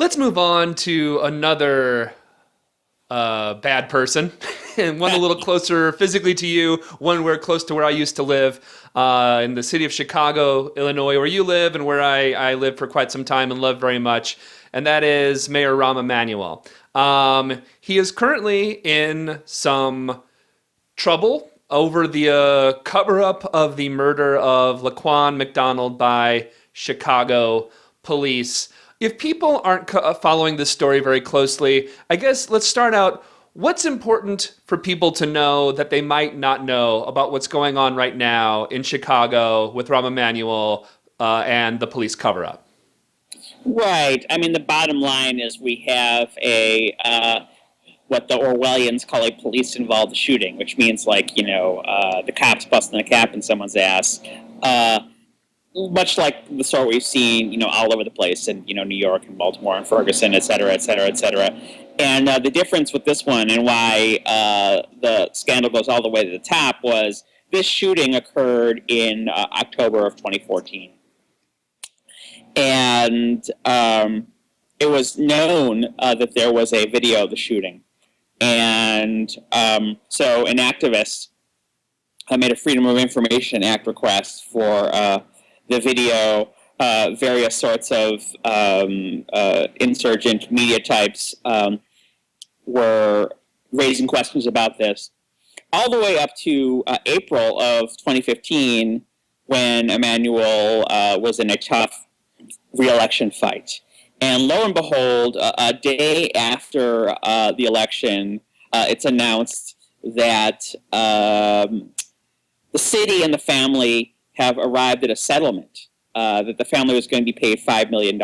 Let's move on to another bad person, and one a little closer physically to you, one where close to where I used to live, in the city of Chicago, Illinois, where you live and where I lived for quite some time and love very much, and that is Mayor Rahm Emanuel. He is currently in some trouble over the cover-up of the murder of Laquan McDonald by Chicago police. If people aren't following this story very closely, I guess let's start out. What's important for people to know that they might not know about what's going on right now in Chicago with Rahm Emanuel and the police cover-up? Right. I mean, the bottom line is we have what the Orwellians call a police-involved shooting, which means the cops busting a cap in someone's ass. Much like the sort we've seen, all over the place in, New York and Baltimore and Ferguson, et cetera, et cetera, et cetera. And the difference with this one and why the scandal goes all the way to the top was this shooting occurred in October of 2014. And it was known that there was a video of the shooting. And so an activist made a Freedom of Information Act request for the video. Various sorts of insurgent media types were raising questions about this, all the way up to April of 2015, when Emanuel was in a tough re-election fight. And lo and behold, a day after the election, it's announced that the city and the family have arrived at a settlement, that the family was going to be paid $5 million,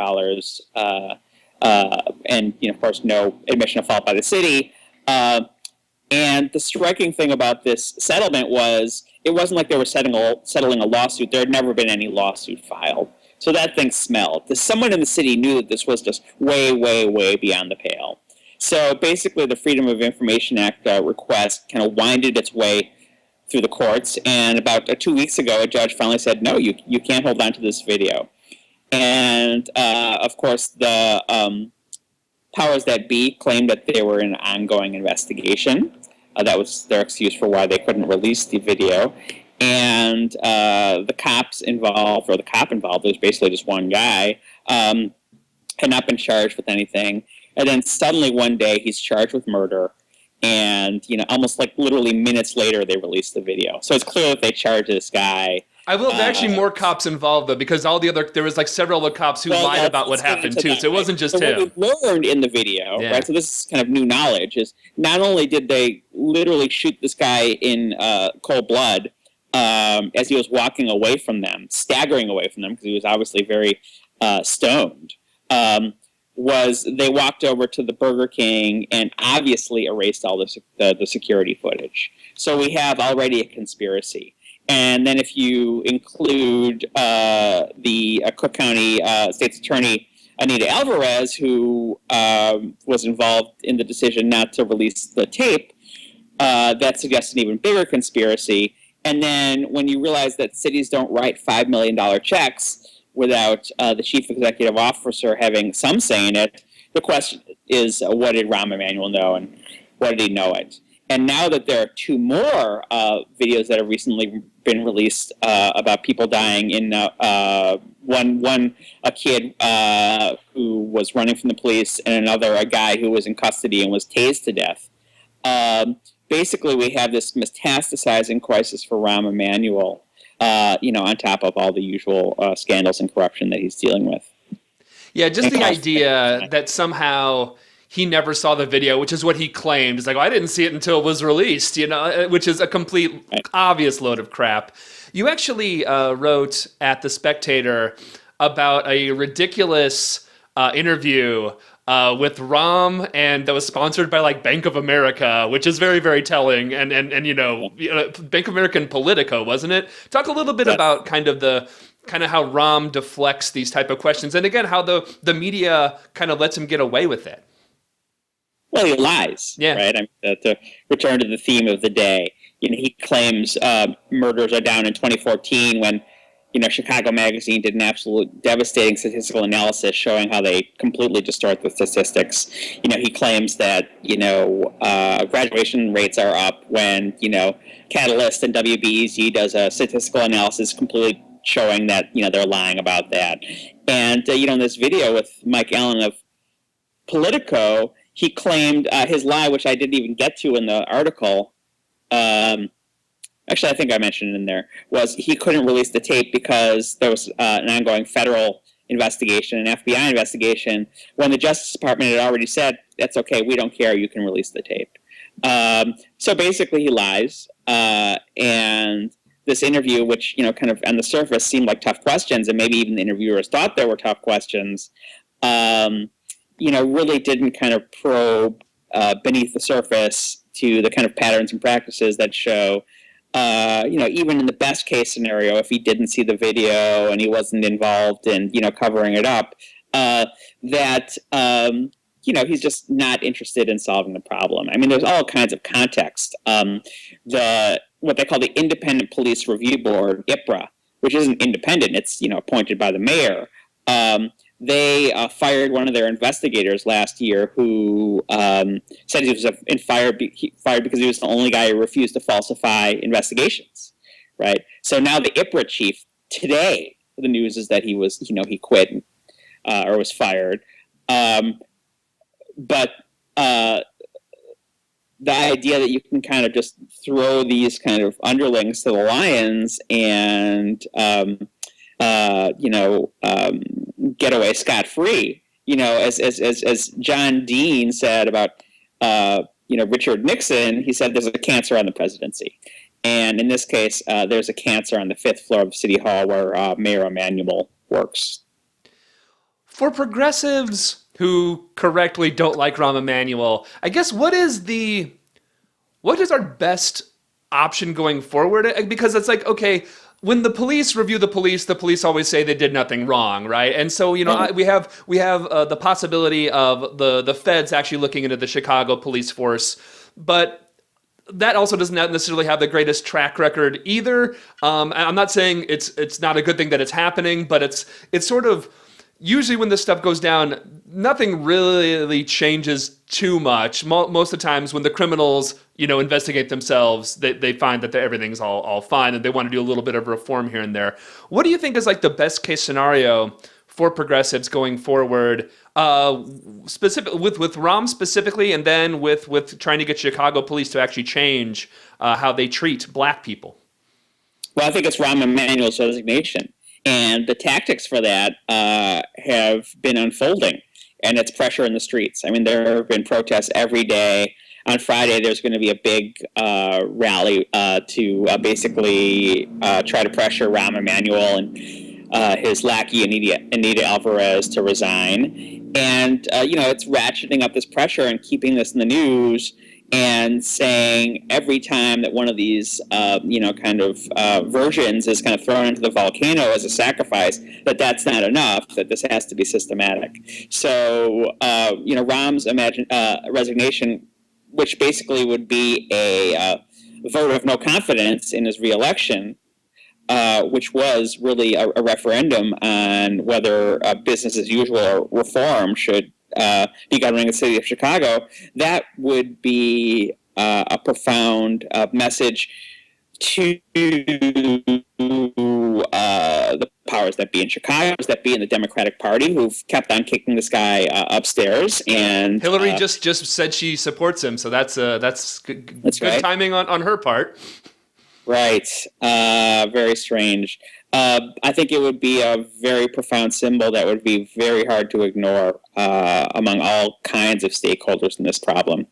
and, of course, no admission of fault by the city. And the striking thing about this settlement was it wasn't like they were settling a lawsuit. There had never been any lawsuit filed. So that thing smelled. Someone in the city knew that this was just way, way, way beyond the pale. So basically the Freedom of Information Act request kind of winded its way through the courts. And about 2 weeks ago, a judge finally said, no, you can't hold on to this video. And, of course, the powers that be claimed that they were in an ongoing investigation. That was their excuse for why they couldn't release the video. And the cops involved, or the cop involved, it was basically just one guy, had not been charged with anything. And then suddenly one day he's charged with murder. And, almost like literally minutes later, they released the video. So it's clear that they charged this guy. I will. Actually, more cops involved, though, because there was several other cops who lied about what happened, too. So it wasn't just him. What we learned in the video, right, so this is kind of new knowledge, is not only did they literally shoot this guy in cold blood, as he was walking away from them, staggering away from them, because he was obviously very stoned, was they walked over to the Burger King and obviously erased all the security footage. So we have already a conspiracy. And then if you include the Cook County State's Attorney, Anita Alvarez, who was involved in the decision not to release the tape, that suggests an even bigger conspiracy. And then when you realize that cities don't write $5 million checks without the chief executive officer having some say in it, the question is, what did Rahm Emanuel know, and what did he know it? And now that there are two more videos that have recently been released about people dying, in a kid who was running from the police, and another, a guy who was in custody and was tased to death. Basically, we have this metastasizing crisis for Rahm Emanuel, on top of all the usual scandals and corruption that he's dealing with. Yeah, just the idea that somehow he never saw the video, which is what he claimed. It's like, I didn't see it until it was released, which is a complete, obvious load of crap. You actually wrote at The Spectator about a ridiculous interview with Rahm, and that was sponsored by Bank of America, which is very, very telling. And Bank of America and Politico, wasn't it? Talk a little bit about kind of how Rahm deflects these type of questions, and again, how the media kind of lets him get away with it. Well, he lies, right? To return to the theme of the day, he claims murders are down in 2014 when Chicago Magazine did an absolute devastating statistical analysis showing how they completely distort the statistics. He claims that, graduation rates are up when, Catalyst and WBEZ does a statistical analysis completely showing that, they're lying about that. And, in this video with Mike Allen of Politico, he claimed his lie, which I didn't even get to in the article, actually, I think I mentioned it in there, was he couldn't release the tape because there was an ongoing federal investigation, an FBI investigation, when the Justice Department had already said, that's okay, we don't care, you can release the tape. So basically he lies, and this interview, which, kind of on the surface seemed like tough questions, and maybe even the interviewers thought there were tough questions, really didn't kind of probe beneath the surface to the kind of patterns and practices that show even in the best case scenario, if he didn't see the video and he wasn't involved in, covering it up, that, he's just not interested in solving the problem. I mean, there's all kinds of context. What they call the Independent Police Review Board, IPRA, which isn't independent, it's, appointed by the mayor. They fired one of their investigators last year who said he was fired because he was the only guy who refused to falsify investigations, right? So now the IPRA chief, today, the news is that he was, he quit or was fired. But the idea that you can kind of just throw these kind of underlings to the lions and, get away scot-free, as John Dean said about, Richard Nixon, he said there's a cancer on the presidency. And in this case, there's a cancer on the 5th floor of City Hall where Mayor Emanuel works. For progressives who correctly don't like Rahm Emanuel, I guess what is our best option going forward? Because it's like, okay, when the police review the police always say they did nothing wrong, right? And so, we have the possibility of the feds actually looking into the Chicago police force, but that also doesn't necessarily have the greatest track record either. I'm not saying it's not a good thing that it's happening, but it's sort of usually when this stuff goes down, nothing really changes too much. Most of the times when the criminals, investigate themselves, they find that everything's all fine and they want to do a little bit of reform here and there. What do you think is like the best case scenario for progressives going forward, specific with Rahm specifically, and then with trying to get Chicago police to actually change how they treat black people? Well, I think it's Rahm Emanuel's resignation. And the tactics for that have been unfolding, and it's pressure in the streets. I mean, there have been protests every day. On Friday, there's going to be a big rally to basically try to pressure Rahm Emanuel and his lackey, Anita Alvarez, to resign. And, it's ratcheting up this pressure and keeping this in the news and saying every time that one of these, versions is kind of thrown into the volcano as a sacrifice, that's not enough, that this has to be systematic. So, Rahm's resignation, which basically would be a vote of no confidence in his reelection, which was really a referendum on whether business as usual reform should be governing the city of Chicago, that would be a profound message to the powers that be in Chicago, that be in the Democratic Party, who've kept on kicking this guy upstairs. And Hillary just said she supports him, so that's good right. Timing on her part. Right. Very strange. I think it would be a very profound symbol that would be very hard to ignore among all kinds of stakeholders in this problem.